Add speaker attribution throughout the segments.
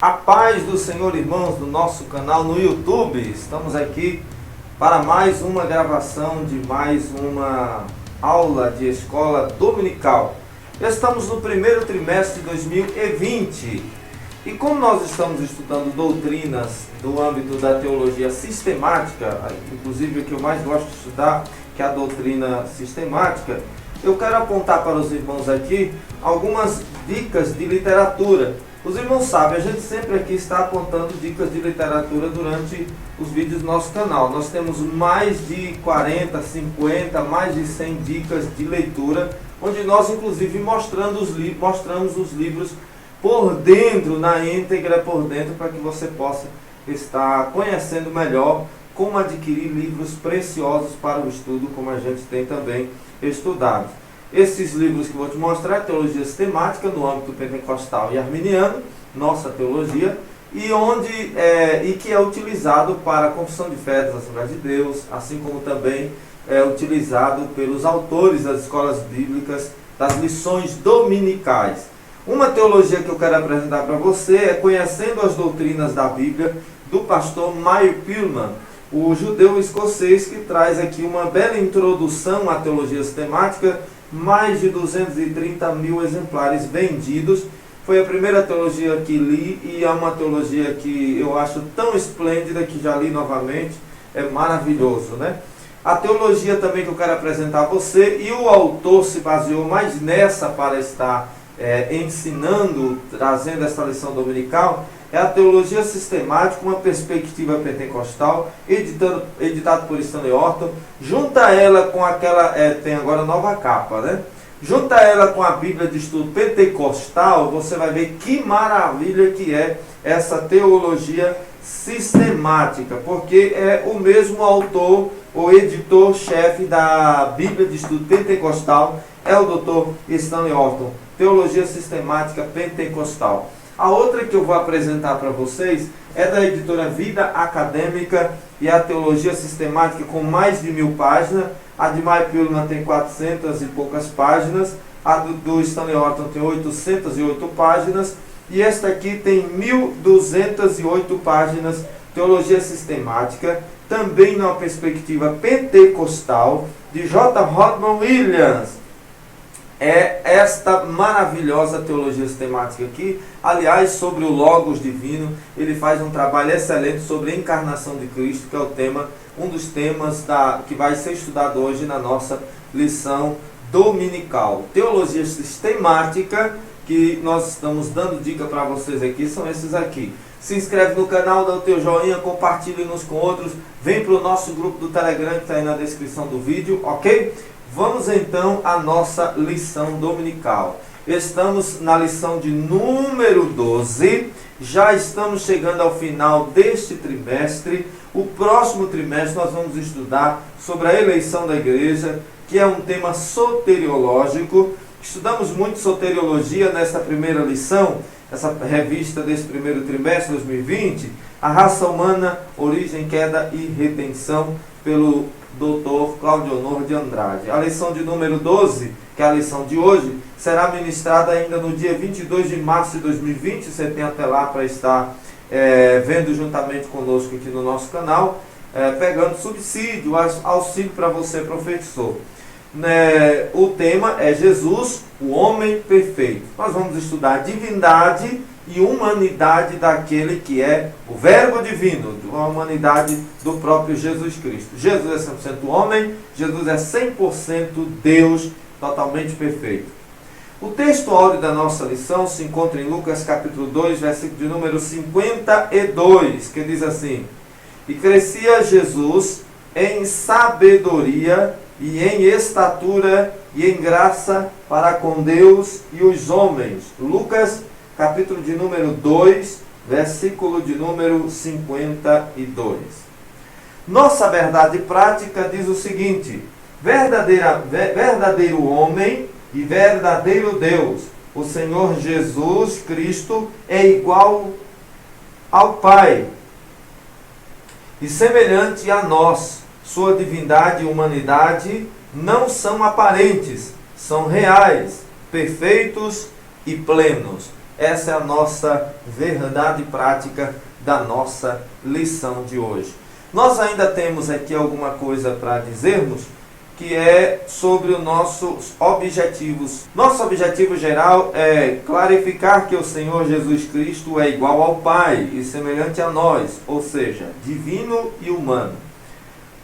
Speaker 1: A paz do Senhor, irmãos, do nosso canal no YouTube. Estamos aqui para mais uma gravação de mais uma aula de escola dominical. Estamos no primeiro trimestre de 2020 e como nós estamos estudando doutrinas do âmbito da teologia sistemática, inclusive o que eu mais gosto de estudar, que é a doutrina sistemática, eu quero apontar para os irmãos aqui algumas dicas de literatura. Os irmãos sabem, a gente sempre aqui está apontando dicas de literatura durante os vídeos do nosso canal. Nós temos mais de 40, 50, mais de 100 dicas de leitura, onde nós inclusive mostramos os livros por dentro, na íntegra por dentro, para que você possa estar conhecendo melhor como adquirir livros preciosos para o estudo, como a gente tem também estudado. Esses livros que eu vou te mostrar é teologia sistemática no âmbito pentecostal e arminiano, nossa teologia, e que é utilizado para a confissão de fé das Assembleias de Deus, assim como também é utilizado pelos autores das escolas bíblicas, das lições dominicais. Uma teologia que eu quero apresentar para você é Conhecendo as Doutrinas da Bíblia, do pastor Mike Pillman, o judeu escocês, que traz aqui uma bela introdução à teologia sistemática. Mais de 230 mil exemplares vendidos. Foi a primeira teologia que li e é uma teologia que eu acho tão esplêndida que já li novamente. É maravilhoso, né? A teologia também que eu quero apresentar a você, e o autor se baseou mais nessa para estar ensinando, trazendo essa lição dominical, é a teologia sistemática, uma perspectiva pentecostal, editado por Stanley Orton. Junta ela com aquela, tem agora nova capa, né? Junta ela com a Bíblia de Estudo Pentecostal, você vai ver que maravilha que é essa teologia sistemática, porque é o mesmo autor, o editor-chefe da Bíblia de Estudo Pentecostal, é o Dr. Stanley Orton, Teologia Sistemática Pentecostal. A outra que eu vou apresentar para vocês é da editora Vida Acadêmica e a Teologia Sistemática, com mais de 1000 páginas. A de Mike Pillman tem 400 e poucas páginas. A do Stanley Orton tem 808 páginas. E esta aqui tem 1208 páginas. Teologia Sistemática, também numa perspectiva pentecostal, de J. Rodman Williams. É esta maravilhosa teologia sistemática aqui. Aliás, sobre o Logos Divino, ele faz um trabalho excelente sobre a encarnação de Cristo, que é o tema, um dos temas que vai ser estudado hoje na nossa lição dominical. Teologia sistemática, que nós estamos dando dica para vocês aqui, são esses aqui. Se inscreve no canal, dá o teu joinha, compartilhe-nos com outros, vem para o nosso grupo do Telegram que está aí na descrição do vídeo, ok? Vamos então à nossa lição dominical. Estamos na lição de número 12, já estamos chegando ao final deste trimestre. O próximo trimestre nós vamos estudar sobre a eleição da igreja, que é um tema soteriológico. Estudamos muito soteriologia nesta primeira lição, essa revista desse primeiro trimestre de 2020, A Raça Humana, Origem, Queda e Redenção, pelo Dr. Cláudio Honor de Andrade. A lição de número 12, que é a lição de hoje, será ministrada ainda no dia 22 de março de 2020. Você tem até lá para estar vendo juntamente conosco aqui no nosso canal, pegando subsídio, auxílio para você, professor. O tema é Jesus, o homem perfeito. Nós vamos estudar a divindade e humanidade daquele que é o verbo divino, a humanidade do próprio Jesus Cristo. Jesus é 100% homem, Jesus é 100% Deus, totalmente perfeito. O texto áureo da nossa lição se encontra em Lucas capítulo 2, versículo de número 52, que diz assim: E crescia Jesus em sabedoria e em estatura e em graça para com Deus e os homens. Lucas capítulo de número 2, versículo de número 52. Nossa verdade prática diz o seguinte: verdadeiro homem e verdadeiro Deus, o Senhor Jesus Cristo, é igual ao Pai e semelhante a nós. Sua divindade e humanidade não são aparentes, são reais, perfeitos e plenos. Essa é a nossa verdade prática da nossa lição de hoje. Nós ainda temos aqui alguma coisa para dizermos, que é sobre os nossos objetivos. Nosso objetivo geral é clarificar que o Senhor Jesus Cristo é igual ao Pai e semelhante a nós, ou seja, divino e humano.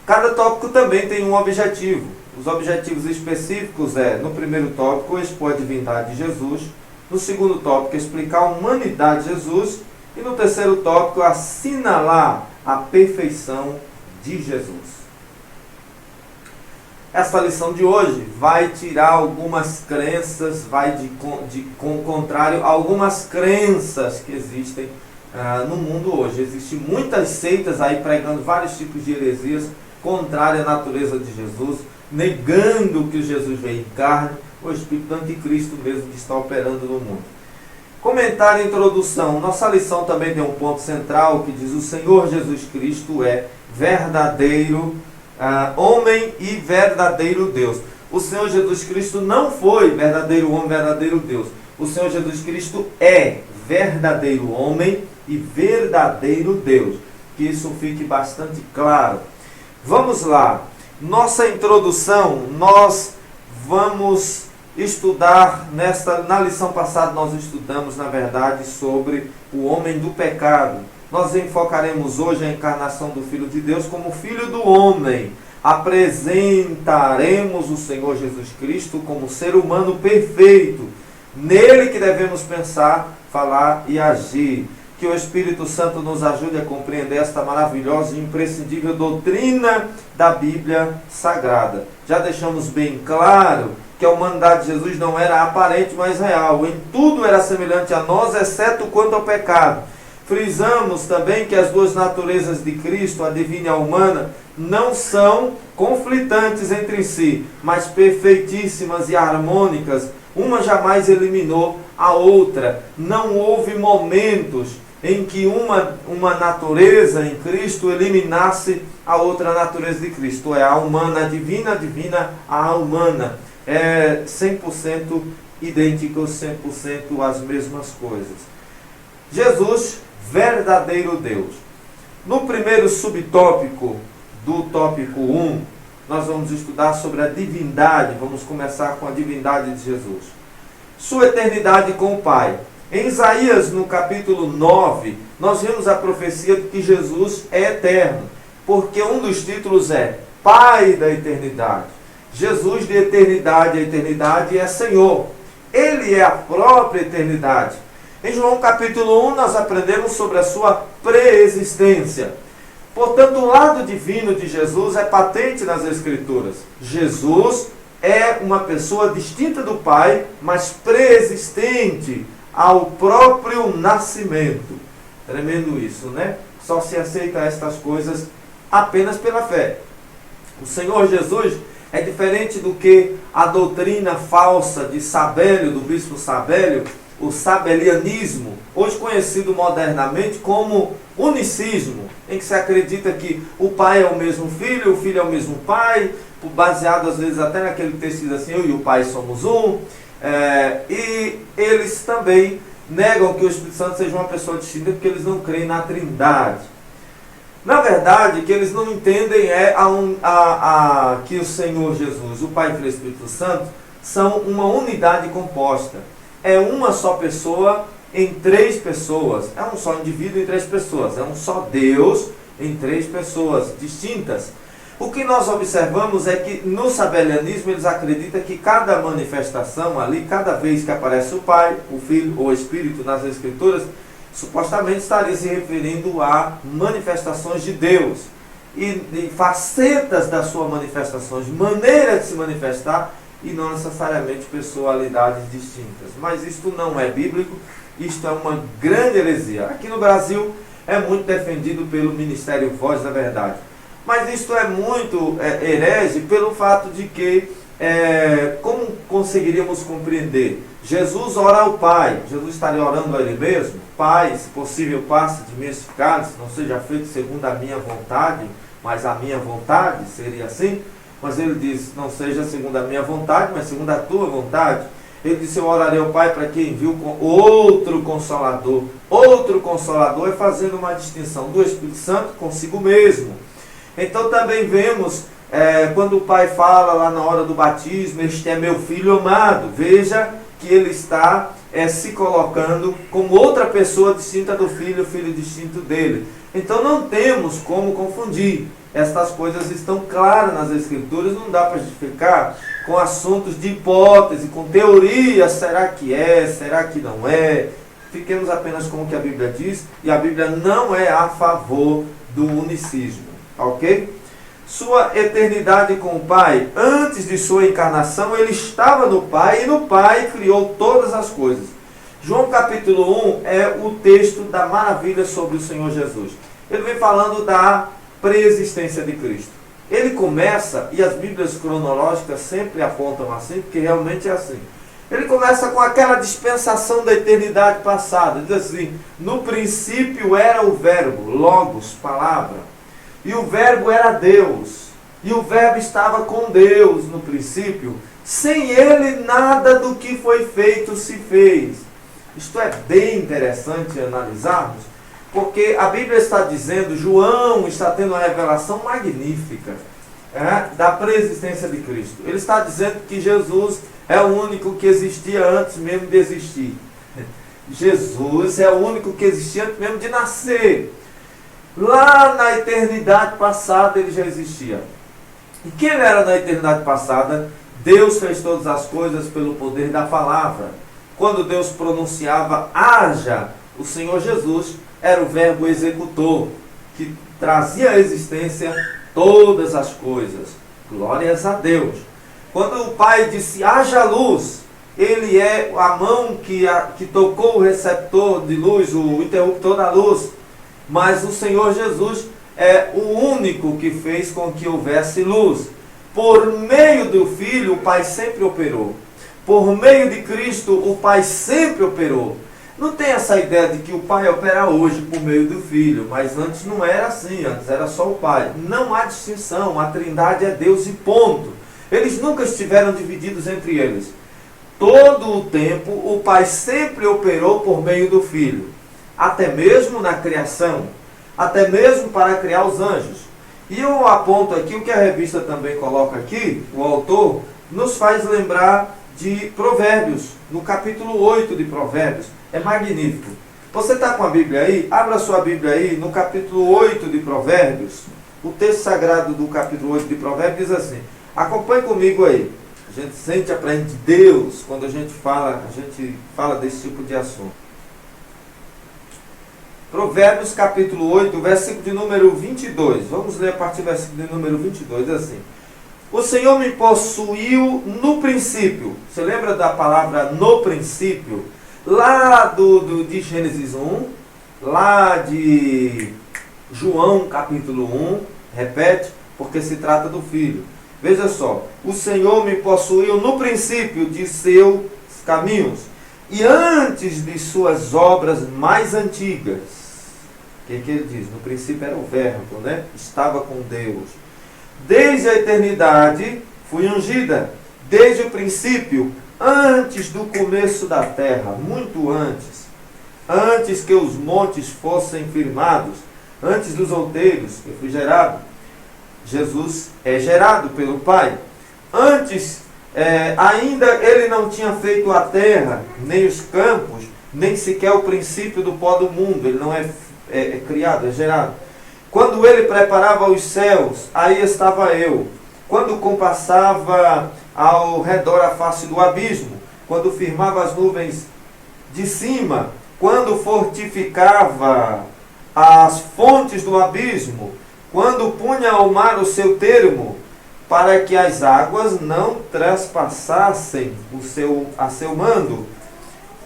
Speaker 1: Cada tópico também tem um objetivo. Os objetivos específicos no primeiro tópico, expor a divindade de Jesus. No segundo tópico, explicar a humanidade de Jesus. E no terceiro tópico, assinalar a perfeição de Jesus. Essa lição de hoje vai tirar algumas crenças, com o contrário, algumas crenças que existem no mundo hoje. Existem muitas seitas aí pregando vários tipos de heresias contrárias à natureza de Jesus, negando que Jesus veio em carne, o espírito do anticristo mesmo que está operando no mundo. Comentário e introdução. Nossa lição também tem um ponto central que diz: o Senhor Jesus Cristo é verdadeiro homem e verdadeiro Deus. O Senhor Jesus Cristo não foi verdadeiro homem, verdadeiro Deus. O Senhor Jesus Cristo é verdadeiro homem e verdadeiro Deus. Que isso fique bastante claro. Vamos lá. Nossa introdução, nós vamos estudar na lição passada nós estudamos, na verdade, sobre o homem do pecado. Nós enfocaremos hoje a encarnação do Filho de Deus como Filho do homem. Apresentaremos o Senhor Jesus Cristo como ser humano perfeito. Nele que devemos pensar, falar e agir. Que o Espírito Santo nos ajude a compreender esta maravilhosa e imprescindível doutrina da Bíblia Sagrada. Já deixamos bem claro que a humanidade de Jesus não era aparente, mas real. Em tudo era semelhante a nós, exceto quanto ao pecado. Frisamos também que as duas naturezas de Cristo, a divina e a humana, não são conflitantes entre si, mas perfeitíssimas e harmônicas. Uma jamais eliminou a outra. Não houve momentos em que uma natureza em Cristo eliminasse a outra natureza de Cristo. É a humana, a divina a humana. É 100% idênticos, 100% as mesmas coisas. Jesus, verdadeiro Deus. No primeiro subtópico do tópico 1, nós vamos estudar sobre a divindade. Vamos começar com a divindade de Jesus. Sua eternidade com o Pai. Em Isaías, no capítulo 9, nós vemos a profecia de que Jesus é eterno, porque um dos títulos é Pai da eternidade. Jesus de eternidade a eternidade é Senhor. Ele é a própria eternidade. Em João capítulo 1 nós aprendemos sobre a sua preexistência. Portanto, o lado divino de Jesus é patente nas Escrituras. Jesus é uma pessoa distinta do Pai, mas preexistente ao próprio nascimento. Tremendo isso, né? Só se aceita estas coisas apenas pela fé. O Senhor Jesus é diferente do que a doutrina falsa de Sabélio, do bispo Sabélio, o sabelianismo, hoje conhecido modernamente como unicismo, em que se acredita que o pai é o mesmo filho, o filho é o mesmo pai, baseado às vezes até naquele texto que diz assim: eu e o Pai somos um. E eles também negam que o Espírito Santo seja uma pessoa distinta, porque eles não creem na Trindade. Na verdade, o que eles não entendem é que o Senhor Jesus, o Pai, Filho e Espírito Santo, são uma unidade composta. É uma só pessoa em três pessoas. É um só indivíduo em três pessoas. É um só Deus em três pessoas distintas. O que nós observamos é que no sabelianismo eles acreditam que cada manifestação ali, cada vez que aparece o Pai, o Filho ou o Espírito nas Escrituras, supostamente estaria se referindo a manifestações de Deus e facetas das suas manifestações, maneiras de se manifestar, e não necessariamente personalidades distintas. Mas isto não é bíblico, isto é uma grande heresia. Aqui no Brasil é muito defendido pelo Ministério Voz da Verdade. Mas isto é muito herege pelo fato de que, como conseguiríamos compreender? Jesus ora ao Pai. Jesus estaria orando a Ele mesmo? Pai, se possível, passe de mim esse cálice, não seja feito segundo a minha vontade, mas a minha vontade, seria assim? Mas Ele diz, não seja segundo a minha vontade, mas segundo a tua vontade. Ele disse: eu orarei ao Pai para que envie outro Consolador. Outro Consolador é fazendo uma distinção do Espírito Santo consigo mesmo. Então também vemos, quando o Pai fala lá na hora do batismo: este é meu Filho amado. Veja que ele está se colocando como outra pessoa distinta do Filho, o Filho distinto dele. Então não temos como confundir. Estas coisas estão claras nas Escrituras, não dá para justificar com assuntos de hipótese, com teoria: será que é, será que não é? Fiquemos apenas com o que a Bíblia diz, e a Bíblia não é a favor do unicismo, ok? Sua eternidade com o Pai, antes de sua encarnação, ele estava no Pai, e no Pai criou todas as coisas. João capítulo 1 é o texto da maravilha sobre o Senhor Jesus. Ele vem falando da preexistência de Cristo. Ele começa, e as Bíblias cronológicas sempre apontam assim, porque realmente é assim. Ele começa com aquela dispensação da eternidade passada. Diz assim: no princípio era o Verbo, Logos, palavra. E o Verbo era Deus. E o Verbo estava com Deus no princípio. Sem ele nada do que foi feito se fez. Isto é bem interessante analisarmos, porque a Bíblia está dizendo, João está tendo uma revelação magnífica da preexistência de Cristo. Ele está dizendo que Jesus é o único que existia antes mesmo de existir. Jesus é o único que existia antes mesmo de nascer. Lá na eternidade passada ele já existia. E quem ele era na eternidade passada? Deus fez todas as coisas pelo poder da palavra. Quando Deus pronunciava haja, o Senhor Jesus era o verbo executor, que trazia à existência todas as coisas. Glórias a Deus. Quando o Pai disse haja luz, ele é a mão que tocou o receptor de luz, o interruptor da luz. Mas o Senhor Jesus é o único que fez com que houvesse luz. Por meio do Filho, o Pai sempre operou. Por meio de Cristo, o Pai sempre operou. Não tem essa ideia de que o Pai opera hoje por meio do Filho, mas antes não era assim, antes era só o Pai. Não há distinção, a Trindade é Deus e ponto. Eles nunca estiveram divididos entre eles. Todo o tempo, o Pai sempre operou por meio do Filho. Até mesmo na criação, até mesmo para criar os anjos. E eu aponto aqui o que a revista também coloca aqui, o autor nos faz lembrar de Provérbios, no capítulo 8 de Provérbios. É magnífico. Você está com a Bíblia aí? Abra sua Bíblia aí, no capítulo 8 de Provérbios. O texto sagrado do capítulo 8 de Provérbios diz assim: acompanhe comigo aí. A gente sente, aprende de Deus quando a gente fala desse tipo de assunto. Provérbios capítulo 8, versículo de número 22. Vamos ler a partir do versículo de número 22, assim: o Senhor me possuiu no princípio. Você lembra da palavra no princípio? Lá de Gênesis 1, lá de João capítulo 1, repete, porque se trata do Filho. Veja só: o Senhor me possuiu no princípio de seus caminhos, e antes de suas obras mais antigas. O que ele diz? No princípio era o Verbo, né? Estava com Deus. Desde a eternidade fui ungida, desde o princípio, antes do começo da terra, muito antes que os montes fossem firmados, antes dos outeiros, eu fui gerado. Jesus é gerado pelo Pai. Antes, ainda ele não tinha feito a terra, nem os campos, nem sequer o princípio do pó do mundo. Ele não é criado, é gerado. Quando ele preparava os céus, aí estava eu. Quando compassava ao redor a face do abismo, quando firmava as nuvens de cima, quando fortificava as fontes do abismo, quando punha ao mar o seu termo, para que as águas não trespassassem a seu mando,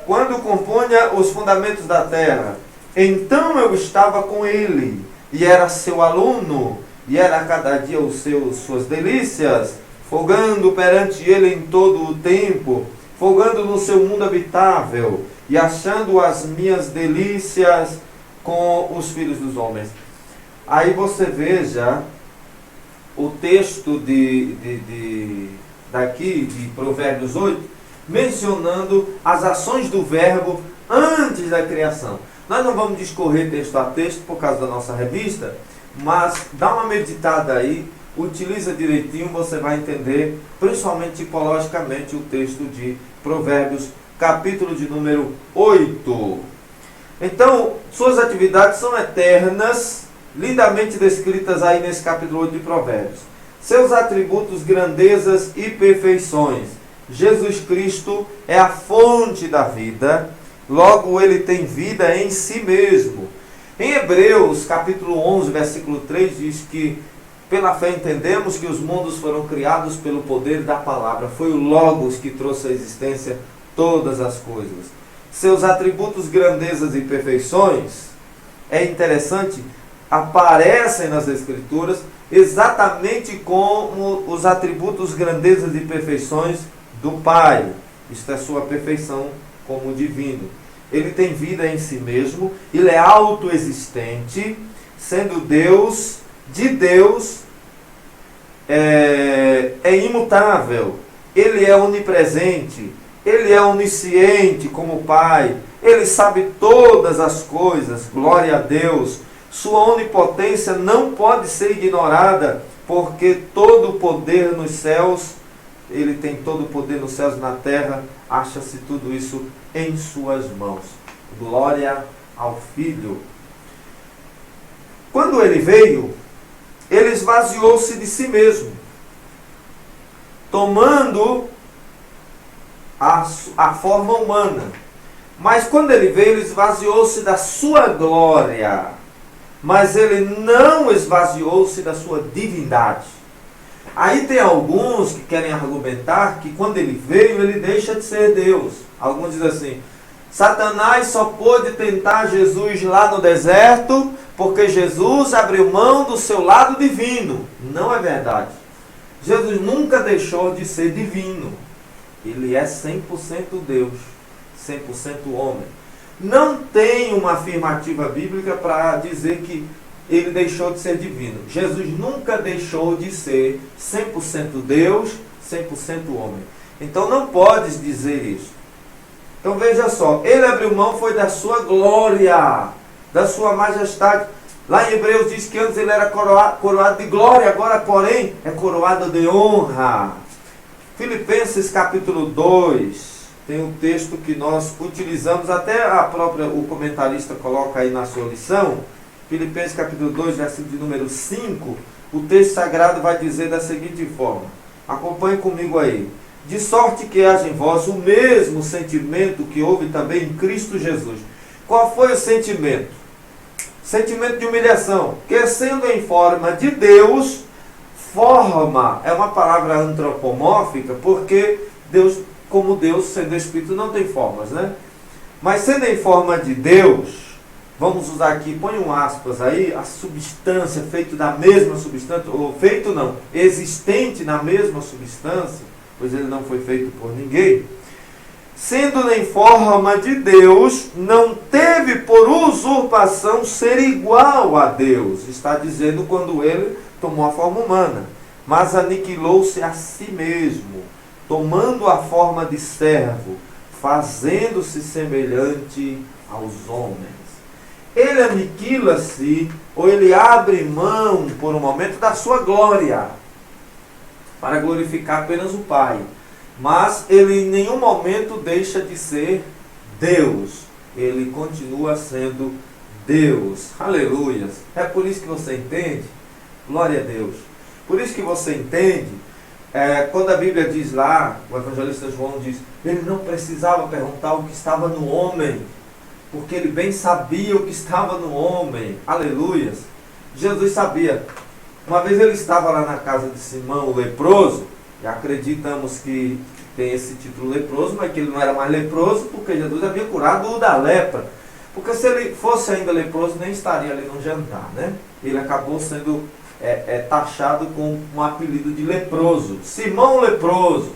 Speaker 1: quando compunha os fundamentos da terra, então eu estava com ele, e era seu aluno, e era a cada dia suas delícias, folgando perante ele em todo o tempo, folgando no seu mundo habitável, e achando as minhas delícias com os filhos dos homens. Aí você veja o texto daqui, de Provérbios 8, mencionando as ações do verbo antes da criação. Nós não vamos discorrer texto a texto por causa da nossa revista, mas dá uma meditada aí, utiliza direitinho, você vai entender, principalmente tipologicamente, o texto de Provérbios, capítulo de número 8. Então, suas atividades são eternas, lindamente descritas aí nesse capítulo 8 de Provérbios. Seus atributos, grandezas e perfeições. Jesus Cristo é a fonte da vida, logo ele tem vida em si mesmo. Em Hebreus, capítulo 11, versículo 3, diz que pela fé entendemos que os mundos foram criados pelo poder da palavra. Foi o Logos que trouxe à existência todas as coisas. Seus atributos, grandezas e perfeições, é interessante, aparecem nas Escrituras exatamente como os atributos, grandezas e perfeições do Pai. Isto é sua perfeição como divino. Ele tem vida em si mesmo, ele é autoexistente, sendo Deus, de Deus, é imutável. Ele é onipresente, ele é onisciente como o Pai, ele sabe todas as coisas, glória a Deus. Sua onipotência não pode ser ignorada, porque todo o poder nos céus, ele tem todo o poder nos céus e na terra, acha-se tudo isso em suas mãos. Glória ao Filho. Quando ele veio, ele esvaziou-se de si mesmo, tomando a forma humana. Mas quando ele veio, ele esvaziou-se da sua glória. Mas ele não esvaziou-se da sua divindade. Aí tem alguns que querem argumentar que quando ele veio, ele deixa de ser Deus. Alguns dizem assim: Satanás só pôde tentar Jesus lá no deserto porque Jesus abriu mão do seu lado divino. Não é verdade. Jesus nunca deixou de ser divino. Ele é 100% Deus, 100% homem. Não tem uma afirmativa bíblica para dizer que ele deixou de ser divino. Jesus nunca deixou de ser 100% Deus, 100% homem. Então não podes dizer isso. Então veja só, ele abriu mão foi da sua glória, da sua majestade. Lá em Hebreus diz que antes ele era coroado de glória, agora porém é coroado de honra. Filipenses capítulo 2, tem um texto que nós utilizamos, até o comentarista coloca aí na sua lição. Filipenses capítulo 2, versículo de número 5, o texto sagrado vai dizer da seguinte forma, acompanhe comigo aí: de sorte que haja em vós o mesmo sentimento que houve também em Cristo Jesus. Qual foi o sentimento? Sentimento de humilhação, que sendo em forma de Deus, forma, é uma palavra antropomórfica, porque Deus, como Deus, sendo Espírito, não tem formas, né? Mas sendo em forma de Deus, vamos usar aqui, põe um aspas aí, a substância, feito da mesma substância, ou feito não, existente na mesma substância, pois ele não foi feito por ninguém, sendo em forma de Deus, não teve por usurpação ser igual a Deus, está dizendo quando ele tomou a forma humana, mas aniquilou-se a si mesmo, tomando a forma de servo, fazendo-se semelhante aos homens. Ele aniquila-se, ou ele abre mão por um momento da sua glória, para glorificar apenas o Pai. Mas ele em nenhum momento deixa de ser Deus. Ele continua sendo Deus. Aleluias. É por isso que você entende? Glória a Deus. Por isso que você entende, quando a Bíblia diz lá, o evangelista João diz, ele não precisava perguntar o que estava no homem, porque ele bem sabia o que estava no homem. Aleluias. Jesus sabia. Uma vez ele estava lá na casa de Simão, o leproso, e acreditamos que tem esse título leproso, mas que ele não era mais leproso, porque Jesus havia curado o da lepra. Porque se ele fosse ainda leproso, nem estaria ali no jantar, né? Ele acabou sendo taxado com um apelido de leproso. Simão leproso.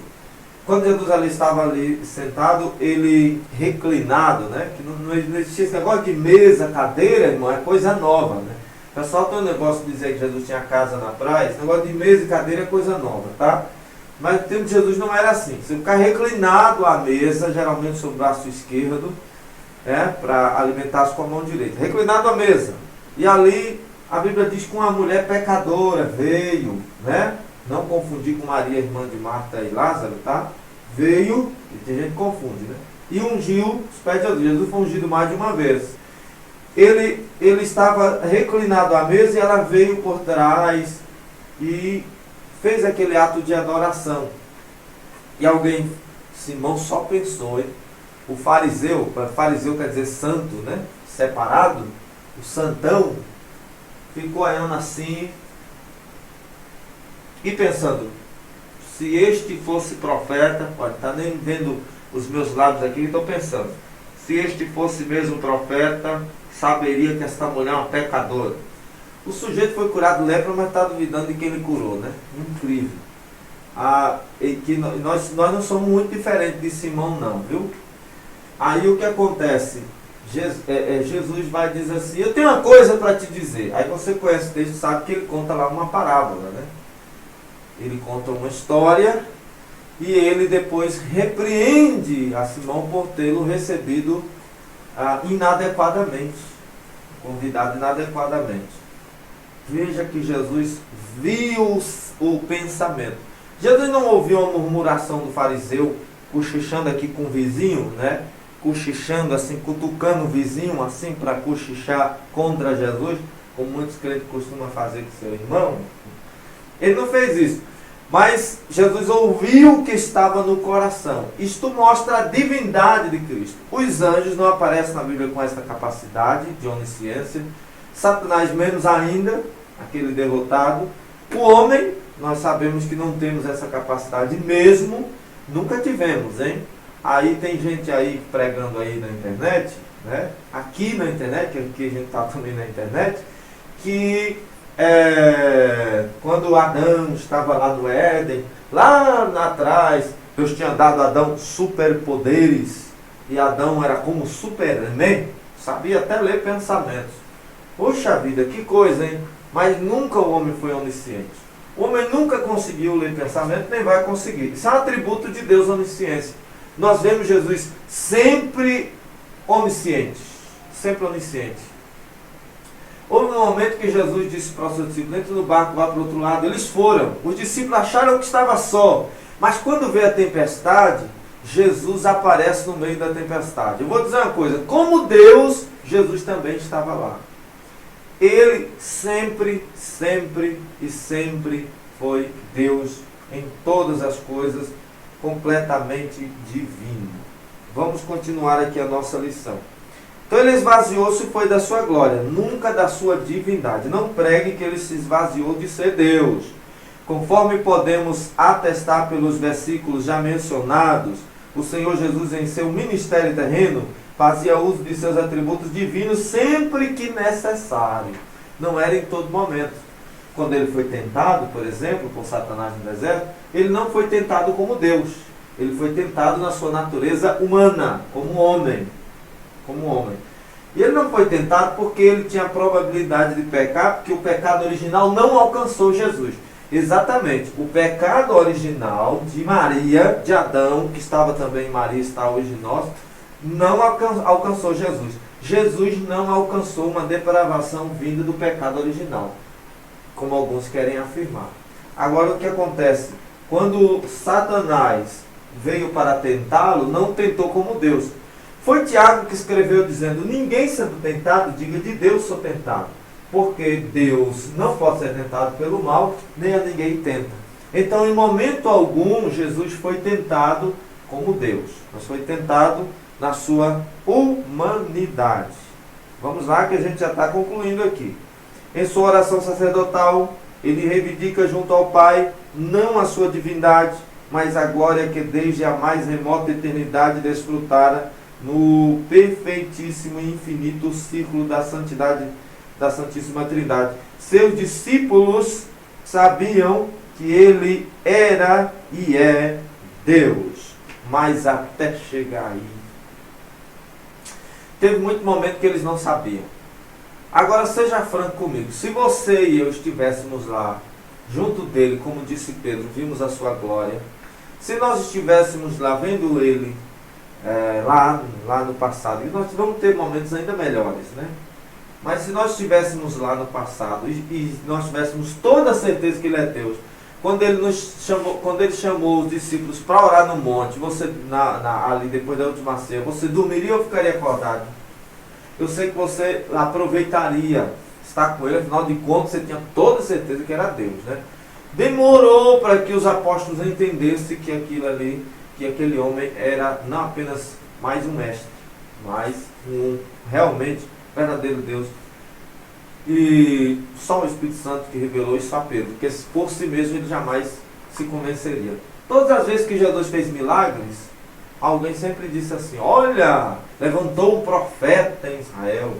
Speaker 1: Quando Jesus ali estava ali sentado, ele reclinado, né? Que não existia esse negócio de mesa, cadeira, irmão, é coisa nova, né? O pessoal tem um negócio de dizer que Jesus tinha casa na praia, esse negócio de mesa e cadeira é coisa nova, tá? Mas no tempo de Jesus não era assim. Você ficar reclinado à mesa, geralmente sobre o braço esquerdo, para alimentar-se com a mão direita. Reclinado à mesa. E ali a Bíblia diz que uma mulher pecadora veio, né? Não confundir com Maria, irmã de Marta e Lázaro, tá? Veio, e tem gente que confunde, né? E ungiu os pés de Jesus. Jesus foi ungido mais de uma vez. Ele estava reclinado à mesa e ela veio por trás e fez aquele ato de adoração. E alguém, Simão só pensou, hein? O fariseu quer dizer santo, né? Separado, o santão, ficou olhando assim e pensando, se este fosse profeta, pode estar nem vendo os meus lábios aqui, estou pensando, se este fosse mesmo profeta, saberia que esta mulher é uma pecadora. O sujeito foi curado de lepra, mas está duvidando de quem ele curou, né? Incrível. E que nós não somos muito diferentes de Simão, não, viu? Aí o que acontece? Jesus vai dizer assim, eu tenho uma coisa para te dizer. Aí você conhece o texto, sabe que ele conta lá uma parábola, né? Ele conta uma história e ele depois repreende a Simão por tê-lo recebido inadequadamente, convidado inadequadamente. Veja que Jesus viu o pensamento. Jesus não ouviu a murmuração do fariseu, cochichando aqui com o vizinho, né? Cochichando assim, cutucando o vizinho assim para cochichar contra Jesus, como muitos crentes costumam fazer com seu irmão. Ele não fez isso. Mas Jesus ouviu o que estava no coração. Isto mostra a divindade de Cristo. Os anjos não aparecem na Bíblia com essa capacidade de onisciência. Satanás menos ainda, aquele derrotado. O homem, nós sabemos que não temos essa capacidade mesmo, nunca tivemos, hein? Aí tem gente aí pregando aí na internet, né? Aqui na internet, que aqui a gente está também na internet, que quando Adão estava lá no Éden, lá atrás, Deus tinha dado a Adão superpoderes, e Adão era como Superman, sabia até ler pensamentos. Poxa vida, que coisa, hein? Mas nunca o homem foi onisciente. O homem nunca conseguiu ler pensamento, nem vai conseguir. Isso é um atributo de Deus, onisciência. Nós vemos Jesus sempre onisciente. Sempre onisciente. Houve um momento que Jesus disse para os seus discípulos, entra no barco, vá para o outro lado. Eles foram. Os discípulos acharam que estava só. Mas quando veio a tempestade, Jesus aparece no meio da tempestade. Eu vou dizer uma coisa, como Deus, Jesus também estava lá. Ele sempre, sempre e sempre foi Deus em todas as coisas, completamente divino. Vamos continuar aqui a nossa lição. Então ele esvaziou-se e foi da sua glória, nunca da sua divindade. Não pregue que ele se esvaziou de ser Deus. Conforme podemos atestar pelos versículos já mencionados, o Senhor Jesus em seu ministério terreno fazia uso de seus atributos divinos sempre que necessário. Não era em todo momento. Quando ele foi tentado, por exemplo, por Satanás no deserto, ele não foi tentado como Deus. Ele foi tentado na sua natureza humana, como homem. Como homem. E ele não foi tentado porque ele tinha a probabilidade de pecar, porque o pecado original não alcançou Jesus. Exatamente. O pecado original de Maria, de Adão, que estava também em Maria, está hoje em nós, não alcançou Jesus. Jesus não alcançou uma depravação vinda do pecado original, como alguns querem afirmar. Agora o que acontece? Quando Satanás veio para tentá-lo, não tentou como Deus. Foi Tiago que escreveu dizendo, ninguém sendo tentado, diga de Deus sou tentado. Porque Deus não pode ser tentado pelo mal, nem a ninguém tenta. Então em momento algum, Jesus foi tentado como Deus. Mas foi tentado na sua humanidade. Vamos lá que a gente já está concluindo aqui. Em sua oração sacerdotal, ele reivindica junto ao Pai, não a sua divindade, mas a glória que desde a mais remota eternidade desfrutara no perfeitíssimo e infinito círculo da santidade da Santíssima Trindade. Seus discípulos sabiam que ele era e é Deus, mas até chegar aí, teve muito momento que eles não sabiam. Agora seja franco comigo, se você e eu estivéssemos lá junto dele, como disse Pedro, vimos a sua glória. Se nós estivéssemos lá vendo ele lá no passado, e nós vamos ter momentos ainda melhores, né? Mas se nós estivéssemos lá no passado e nós tivéssemos toda a certeza que ele é Deus, quando ele chamou os discípulos para orar no monte, você ali depois da última ceia, você dormiria ou ficaria acordado? Eu sei que você aproveitaria estar com ele, afinal de contas você tinha toda a certeza que era Deus, né? Demorou para que os apóstolos entendessem que aquilo ali, que aquele homem era não apenas mais um mestre, mas um realmente verdadeiro Deus. E só o Espírito Santo que revelou isso a Pedro, porque por si mesmo ele jamais se convenceria. Todas as vezes que Jesus fez milagres, alguém sempre disse assim: olha, levantou um profeta em Israel.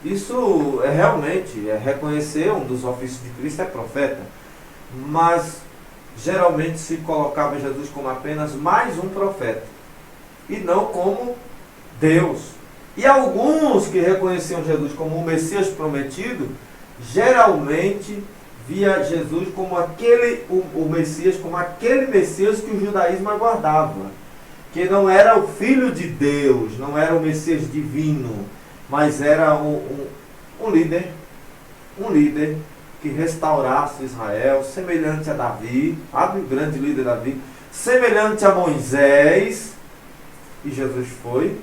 Speaker 1: Isso realmente reconhecer um dos ofícios de Cristo, é profeta. Mas geralmente se colocava Jesus como apenas mais um profeta e não como Deus. E alguns que reconheciam Jesus como o Messias prometido, geralmente via Jesus como o Messias, como aquele Messias que o judaísmo aguardava. Que não era o Filho de Deus, não era o Messias divino, mas era um líder que restaurasse Israel, semelhante a Davi, o grande líder Davi, semelhante a Moisés, e Jesus foi.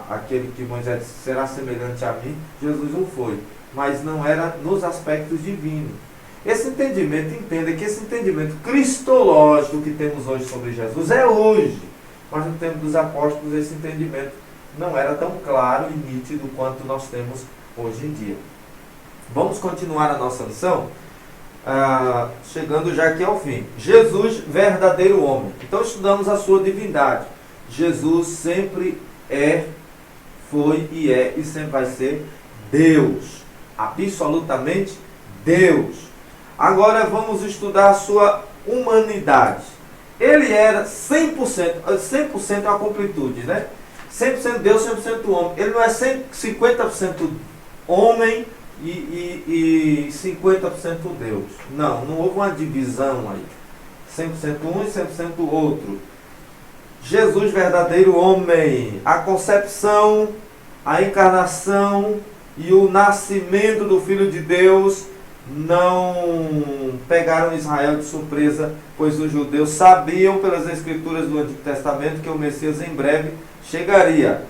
Speaker 1: Aquele que Moisés disse, será semelhante a mim, Jesus não foi, mas não era nos aspectos divinos. Esse entendimento, entenda que esse entendimento cristológico que temos hoje sobre Jesus é hoje, mas no tempo dos apóstolos esse entendimento não era tão claro e nítido quanto nós temos hoje em dia. Vamos continuar a nossa lição, chegando já aqui ao fim. Jesus, verdadeiro homem. Então estudamos a sua divindade. Jesus sempre foi e sempre vai ser Deus, absolutamente Deus. Agora vamos estudar a sua humanidade. Ele era 100% é a completude, né? 100% Deus, 100% homem. Ele não é 50% homem e 50% Deus. Não houve uma divisão aí. 100% um e 100% outro. Jesus, verdadeiro homem, a concepção, a encarnação e o nascimento do Filho de Deus não pegaram Israel de surpresa, pois os judeus sabiam pelas escrituras do Antigo Testamento que o Messias em breve chegaria.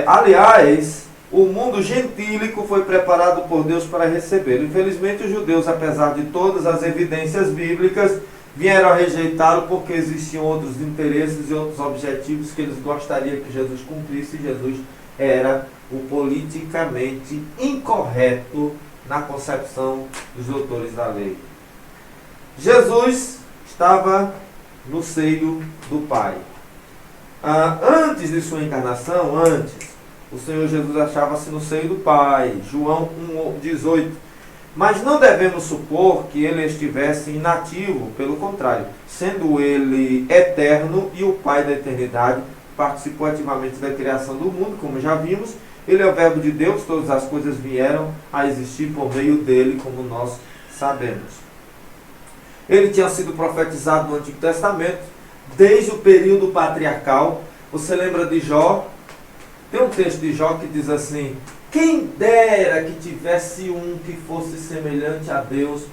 Speaker 1: Aliás, o mundo gentílico foi preparado por Deus para recebê-lo. Infelizmente, os judeus, apesar de todas as evidências bíblicas, vieram a rejeitá-lo porque existiam outros interesses e outros objetivos que eles gostariam que Jesus cumprisse. Jesus era o politicamente incorreto na concepção dos doutores da lei. Jesus estava no seio do Pai. Antes de sua encarnação, o Senhor Jesus achava-se no seio do Pai. João 1,18. Mas não devemos supor que ele estivesse inativo, pelo contrário, sendo ele eterno e o Pai da eternidade, participou ativamente da criação do mundo, como já vimos. Ele é o Verbo de Deus, todas as coisas vieram a existir por meio dele, como nós sabemos. Ele tinha sido profetizado no Antigo Testamento, desde o período patriarcal. Você lembra de Jó? Tem um texto de Jó que diz assim: quem dera que tivesse um que fosse semelhante a Deus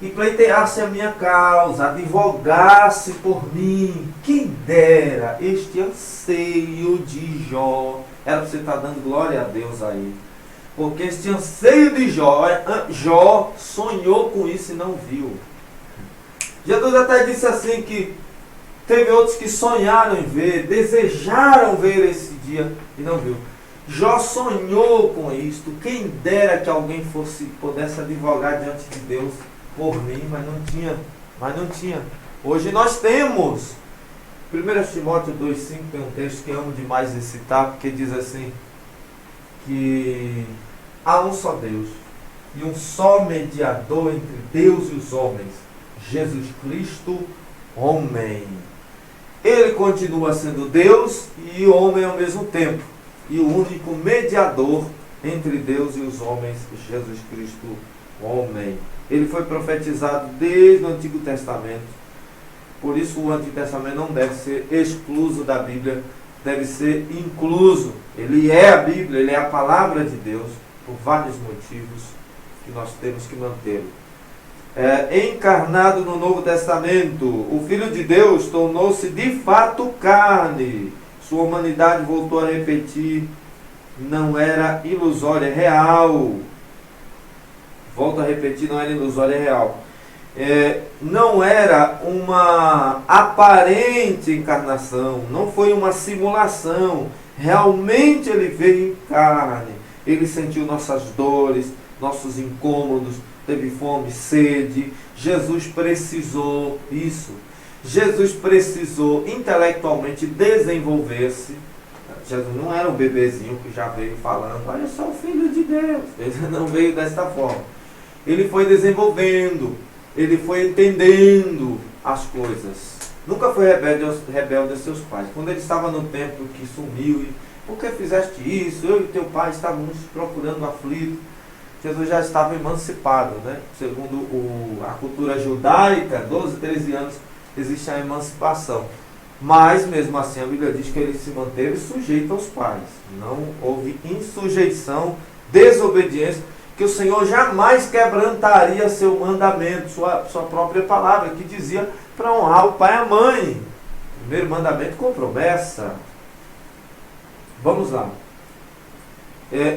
Speaker 1: e pleiteasse a minha causa, advogasse por mim. Quem dera, este anseio de Jó. Era para você estar dando glória a Deus aí. Porque este anseio de Jó, Jó sonhou com isso e não viu. Jesus até disse assim que teve outros que sonharam em ver, desejaram ver esse dia e não viu. Jó sonhou com isto. Quem dera que alguém pudesse advogar diante de Deus por mim, mas não tinha. Hoje nós temos. 1 Timóteo 2,5 tem um texto que eu amo demais de citar, porque diz assim, que há um só Deus e um só mediador entre Deus e os homens, Jesus Cristo, homem. Ele continua sendo Deus e homem ao mesmo tempo. E o único mediador entre Deus e os homens, Jesus Cristo, homem. Ele foi profetizado desde o Antigo Testamento. Por isso o Antigo Testamento não deve ser excluso da Bíblia, deve ser incluso. Ele é a Bíblia, ele é a palavra de Deus, por vários motivos que nós temos que mantê-lo. Encarnado no Novo Testamento, o Filho de Deus tornou-se de fato carne. Sua humanidade, voltou a repetir, não era ilusória, é real. Volto a repetir, não era ilusória, é real. Não era uma aparente encarnação, não foi uma simulação. Realmente ele veio em carne. Ele sentiu nossas dores, nossos incômodos, teve fome, sede. Jesus precisou isso. Jesus precisou intelectualmente desenvolver-se. Jesus não era um bebezinho que já veio falando, olha, eu sou o Filho de Deus. Ele não veio desta forma. Ele foi desenvolvendo, ele foi entendendo as coisas. Nunca foi rebelde aos seus pais. Quando ele estava no templo que sumiu, por que fizeste isso? Eu e teu pai estávamos procurando aflito. Jesus já estava emancipado, né? Segundo a cultura judaica, 12, 13 anos existe a emancipação. Mas mesmo assim a Bíblia diz que ele se manteve sujeito aos pais. Não houve insujeição, desobediência, que o Senhor jamais quebrantaria seu mandamento, sua própria palavra, que dizia para honrar o pai e a mãe. Primeiro mandamento com promessa. Vamos lá.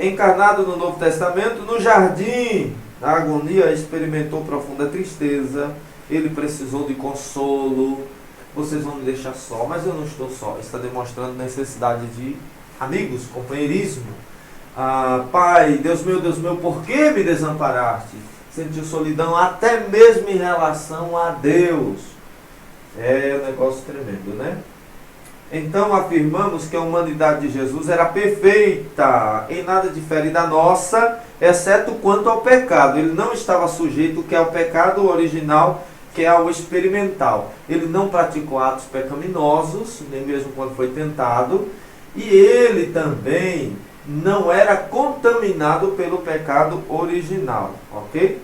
Speaker 1: Encarnado no Novo Testamento, no jardim, na agonia, experimentou profunda tristeza. Ele precisou de consolo. Vocês vão me deixar só, mas eu não estou só. Está demonstrando necessidade de amigos, companheirismo. Pai, Deus meu, por que me desamparaste? Sentiu solidão até mesmo em relação a Deus. É um negócio tremendo, né? Então afirmamos que a humanidade de Jesus era perfeita, em nada difere da nossa, exceto quanto ao pecado. Ele não estava sujeito que é o pecado original, que é ao experimental. Ele não praticou atos pecaminosos, nem mesmo quando foi tentado, e ele também não era contaminado pelo pecado original, ok?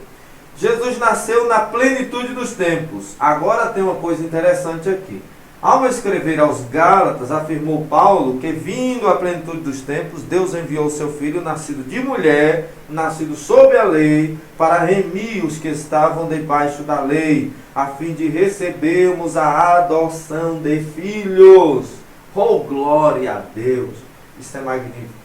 Speaker 1: Jesus nasceu na plenitude dos tempos. Agora tem uma coisa interessante aqui. Ao escrever aos Gálatas, afirmou Paulo que, vindo à plenitude dos tempos, Deus enviou seu Filho, nascido de mulher, nascido sob a lei, para remir os que estavam debaixo da lei, a fim de recebermos a adoção de filhos. Oh, glória a Deus! Isso é magnífico.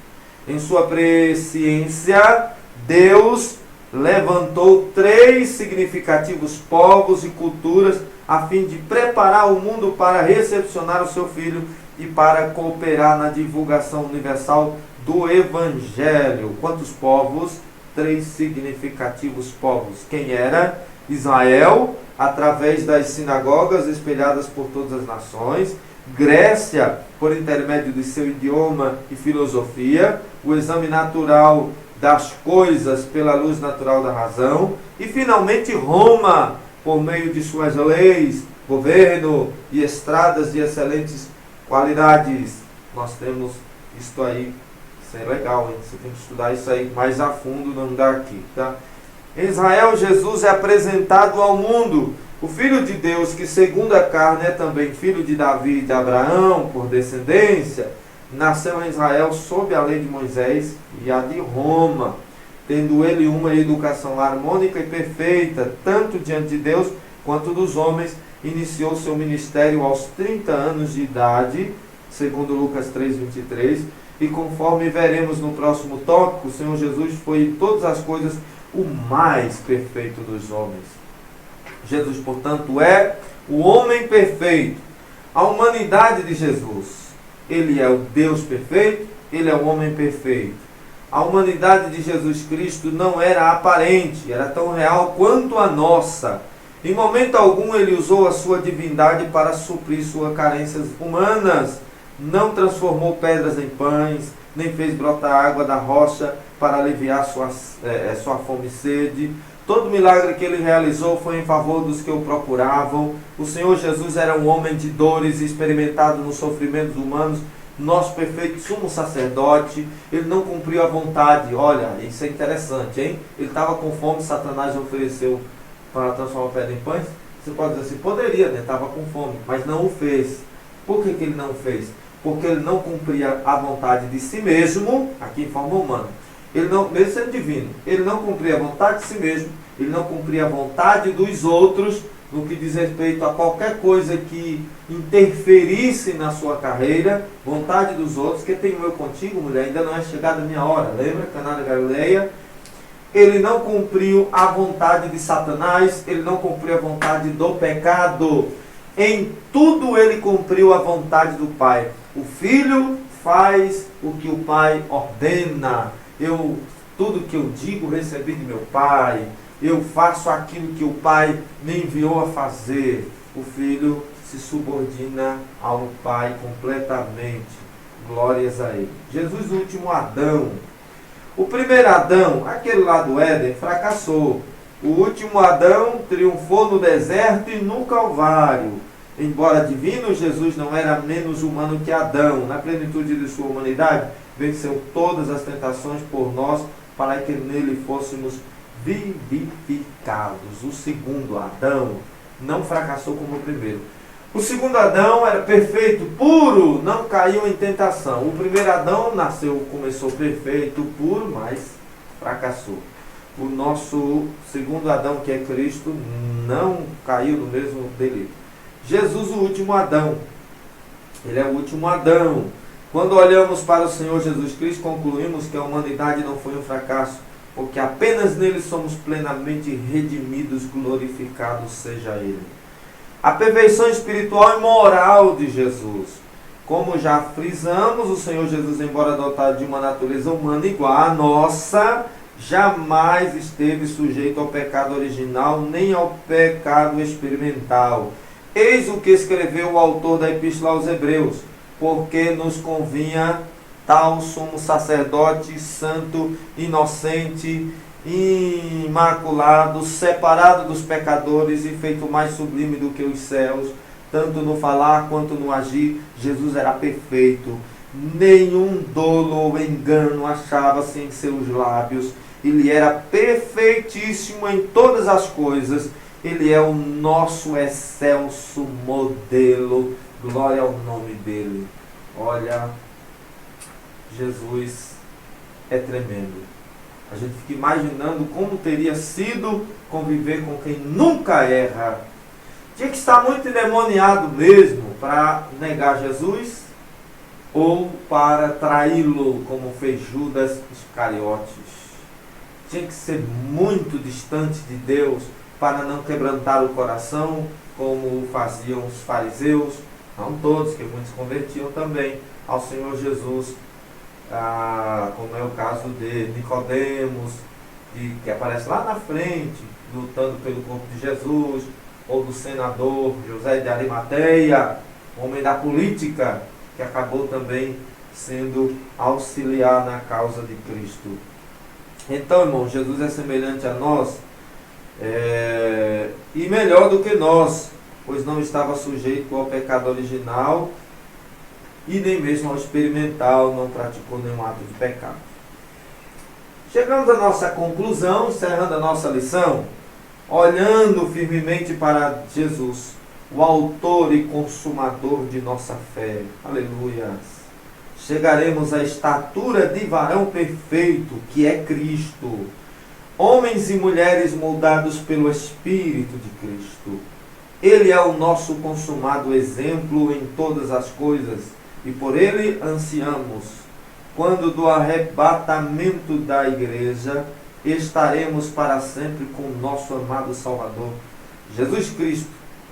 Speaker 1: Em sua presciência, Deus levantou 3 significativos povos e culturas a fim de preparar o mundo para recepcionar o seu Filho e para cooperar na divulgação universal do Evangelho. Quantos povos? 3 significativos povos. Quem era? Israel, através das sinagogas espelhadas por todas as nações. Grécia, por intermédio de seu idioma e filosofia. O exame natural das coisas pela luz natural da razão. E finalmente Roma, por meio de suas leis, governo e estradas de excelentes qualidades. Nós temos isto aí. Isso é legal, hein? Você tem que estudar isso aí mais a fundo, não dá aqui, tá? Em Israel, Jesus é apresentado ao mundo. O Filho de Deus, que segundo a carne é também filho de Davi e de Abraão, por descendência, nasceu em Israel sob a lei de Moisés e a de Roma, tendo ele uma educação harmônica e perfeita, tanto diante de Deus quanto dos homens. Iniciou seu ministério aos 30 anos de idade, segundo Lucas 3:23, e conforme veremos no próximo tópico, o Senhor Jesus foi em todas as coisas o mais perfeito dos homens. Jesus, portanto, é o homem perfeito. A humanidade de Jesus, ele é o Deus perfeito, ele é o homem perfeito. A humanidade de Jesus Cristo não era aparente, era tão real quanto a nossa. Em momento algum ele usou a sua divindade para suprir suas carências humanas. Não transformou pedras em pães, nem fez brotar água da rocha para aliviar sua fome e sede. Todo milagre que ele realizou foi em favor dos que o procuravam. O Senhor Jesus era um homem de dores, experimentado nos sofrimentos humanos, nosso perfeito sumo sacerdote, ele não cumpriu a vontade. Olha, isso é interessante, hein? Ele estava com fome, Satanás ofereceu para transformar a pedra em pães. Você pode dizer assim, poderia, né? Estava com fome, mas não o fez. Por que ele não o fez? Porque ele não cumpria a vontade de si mesmo, aqui em forma humana. Ele não, mesmo sendo divino, ele não cumpria a vontade de si mesmo, ele não cumpria a vontade dos outros, no que diz respeito a qualquer coisa que interferisse na sua carreira, vontade dos outros, que tenho eu contigo, mulher, ainda não é chegada a minha hora. Lembra? Caná da Galileia. Ele não cumpriu a vontade de Satanás, ele não cumpriu a vontade do pecado. Em tudo ele cumpriu a vontade do Pai. O Filho faz o que o Pai ordena. Tudo que eu digo recebi de meu Pai. Eu faço aquilo que o Pai me enviou a fazer. O Filho se subordina ao Pai completamente. Glórias a Ele. Jesus, o último Adão. O primeiro Adão, aquele lá do Éden, fracassou. O último Adão triunfou no deserto e no Calvário. Embora divino, Jesus não era menos humano que Adão. Na plenitude de sua humanidade, venceu todas as tentações por nós, para que nele fôssemos vivificados. O segundo Adão não fracassou como o primeiro. O segundo Adão era perfeito, puro, não caiu em tentação. O primeiro Adão começou perfeito, puro, mas fracassou. O nosso segundo Adão, que é Cristo, não caiu no mesmo delito. Jesus, o último Adão. Ele é o último Adão. Quando olhamos para o Senhor Jesus Cristo, concluímos que a humanidade não foi um fracasso, porque apenas nele somos plenamente redimidos, glorificados seja Ele. A perfeição espiritual e moral de Jesus. Como já frisamos, o Senhor Jesus, embora dotado de uma natureza humana igual à nossa, jamais esteve sujeito ao pecado original, nem ao pecado experimental. Eis o que escreveu o autor da Epístola aos Hebreus: porque nos convinha tal sumo sacerdote, santo, inocente, imaculado, separado dos pecadores e feito mais sublime do que os céus, tanto no falar quanto no agir. Jesus era perfeito, nenhum dolo ou engano achava-se em seus lábios. Ele era perfeitíssimo em todas as coisas. Ele é o nosso excelso modelo. Glória ao nome dele. Olha, Jesus é tremendo. A gente fica imaginando como teria sido conviver com quem nunca erra. Tinha que estar muito endemoniado mesmo para negar Jesus ou para traí-lo, como fez Judas Iscariotes. Tinha que ser muito distante de Deus para não quebrantar o coração, como faziam os fariseus. Não todos, que muitos convertiam também ao Senhor Jesus, como é o caso de Nicodemos, que aparece lá na frente, lutando pelo corpo de Jesus, ou do senador José de Arimateia, homem da política, que acabou também sendo auxiliar na causa de Cristo. Então, irmão, Jesus é semelhante a nós, e melhor do que nós, pois não estava sujeito ao pecado original e nem mesmo ao experimental, não praticou nenhum ato de pecado. Chegamos à nossa conclusão, encerrando a nossa lição, olhando firmemente para Jesus, o autor e consumador de nossa fé. Aleluia! Chegaremos à estatura de varão perfeito, que é Cristo. Homens e mulheres moldados pelo Espírito de Cristo. Ele é o nosso consumado exemplo em todas as coisas, e por ele ansiamos. Quando do arrebatamento da igreja, estaremos para sempre com o nosso amado Salvador, Jesus Cristo,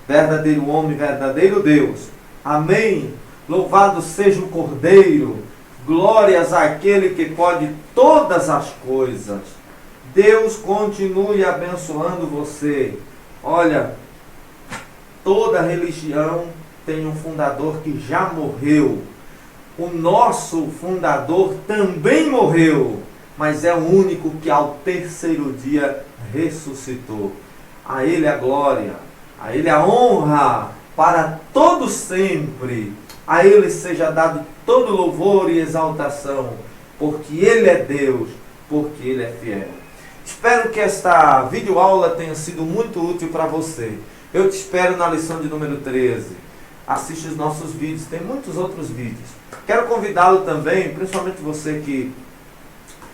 Speaker 1: verdadeiro homem, verdadeiro Deus. Amém. Louvado seja o Cordeiro. Glórias àquele que pode todas as coisas. Deus continue abençoando você. Olha, toda religião tem um fundador que já morreu. O nosso fundador também morreu, mas é o único que ao terceiro dia ressuscitou. A Ele a glória, a Ele a honra, para todo sempre. A Ele seja dado todo louvor e exaltação, porque Ele é Deus, porque Ele é fiel. Espero que esta videoaula tenha sido muito útil para você. Eu te espero na lição de número 13. Assiste os nossos vídeos, tem muitos outros vídeos. Quero convidá-lo também, principalmente você que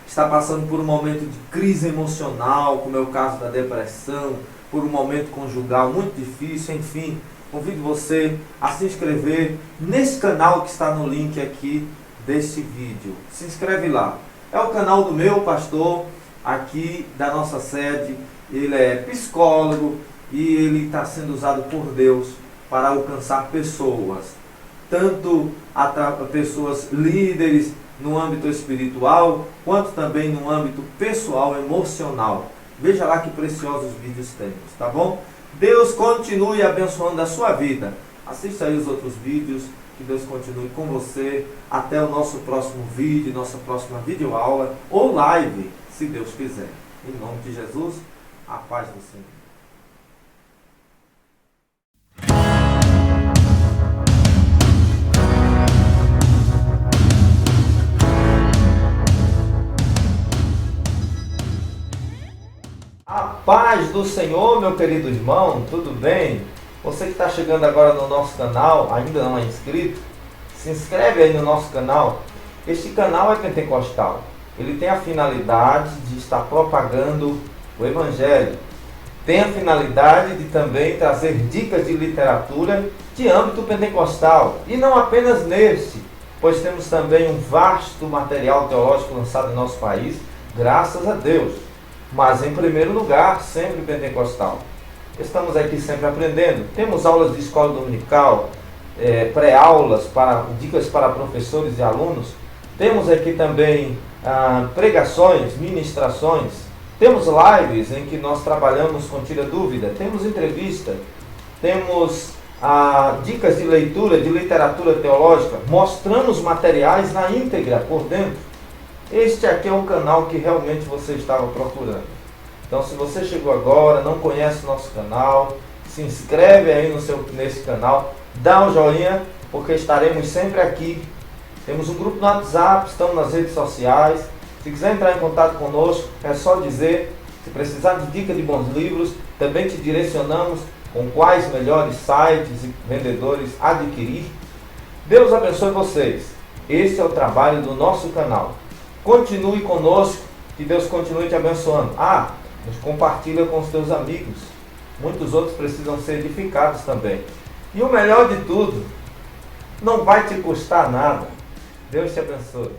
Speaker 1: está passando por um momento de crise emocional, como é o caso da depressão, por um momento conjugal muito difícil, enfim, convido você a se inscrever nesse canal que está no link aqui deste vídeo. Se inscreve lá. É o canal do meu pastor aqui da nossa sede. Ele é psicólogo e ele está sendo usado por Deus para alcançar pessoas, tanto pessoas líderes no âmbito espiritual, quanto também no âmbito pessoal, emocional. Veja lá que preciosos vídeos temos, tá bom? Deus continue abençoando a sua vida. Assista aí os outros vídeos, que Deus continue com você. Até o nosso próximo vídeo, nossa próxima videoaula ou live, se Deus quiser. Em nome de Jesus, a paz do Senhor. A paz do Senhor, meu querido irmão, tudo bem? Você que está chegando agora no nosso canal, ainda não é inscrito, se inscreve aí no nosso canal. Este canal é pentecostal. Ele tem a finalidade de estar propagando o Evangelho. Tem a finalidade de também trazer dicas de literatura de âmbito pentecostal. E não apenas neste, pois temos também um vasto material teológico lançado em nosso país, graças a Deus. Mas em primeiro lugar, sempre pentecostal. Estamos aqui sempre aprendendo. Temos aulas de escola dominical, pré-aulas, dicas para professores e alunos. Temos aqui também pregações, ministrações. Temos lives em que nós trabalhamos com Tira Dúvida. Temos entrevista. Temos dicas de leitura, de literatura teológica, mostrando os materiais na íntegra, por dentro. Este aqui é um canal que realmente você estava procurando. Então, se você chegou agora, não conhece o nosso canal, se inscreve aí nesse canal, dá um joinha, porque estaremos sempre aqui. Temos um grupo no WhatsApp, estamos nas redes sociais. Se quiser entrar em contato conosco, é só dizer. Se precisar de dica de bons livros, também te direcionamos com quais melhores sites e vendedores adquirir. Deus abençoe vocês. Esse é o trabalho do nosso canal. Continue conosco, que Deus continue te abençoando. Compartilha com os teus amigos. Muitos outros precisam ser edificados também. E o melhor de tudo, não vai te custar nada. Deus te abençoe.